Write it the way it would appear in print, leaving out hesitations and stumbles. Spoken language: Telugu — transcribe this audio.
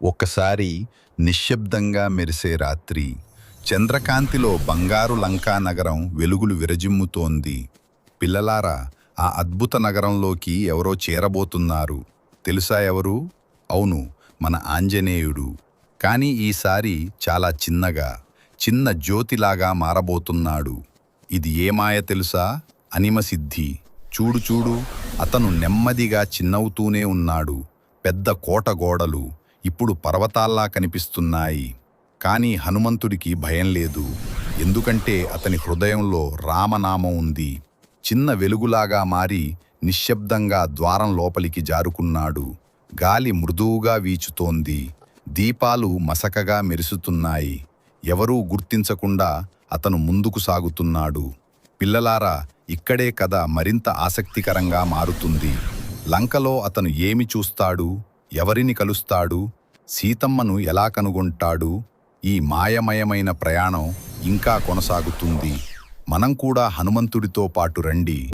ఒకసారి నిశ్శబ్దంగా మెరిసే రాత్రి చంద్రకాంతిలో బంగారు లంకా నగరం వెలుగులు విరజిమ్ముతోంది. పిల్లలారా, ఆ అద్భుత నగరంలోకి ఎవరో చేరబోతున్నారు. తెలుసా ఎవరు? అవును, మన ఆంజనేయుడు. కానీ ఈసారి చాలా చిన్నగా, చిన్న జ్యోతిలాగా మారబోతున్నాడు. ఇది ఏ మాయ తెలుసా? అనిమసిద్ధి. చూడు చూడు, అతను నెమ్మదిగా చిన్నవుతూనే ఉన్నాడు. పెద్ద కోట గోడలు ఇప్పుడు పర్వతాల్లా కనిపిస్తున్నాయి. కానీ హనుమంతుడికి భయం లేదు. ఎందుకంటే అతని హృదయంలో రామనామం ఉంది. చిన్న వెలుగులాగా మారి నిశ్శబ్దంగా ద్వారం లోపలికి జారుకున్నాడు. గాలి మృదువుగా వీచుతోంది. దీపాలు మసకగా మెరుస్తున్నాయి. ఎవరూ గుర్తించకుండా అతను ముందుకు సాగుతున్నాడు. పిల్లలారా, ఇక్కడే కథ మరింత ఆసక్తికరంగా మారుతుంది. లంకలో అతను ఏమి చూస్తాడు? ఎవరిని కలుస్తాడు? సీతమ్మను ఎలా కనుగొంటాడు? ఈ మాయమయమైన ప్రయాణం ఇంకా కొనసాగుతుంది. మనం కూడా హనుమంతుడితో పాటు రండి.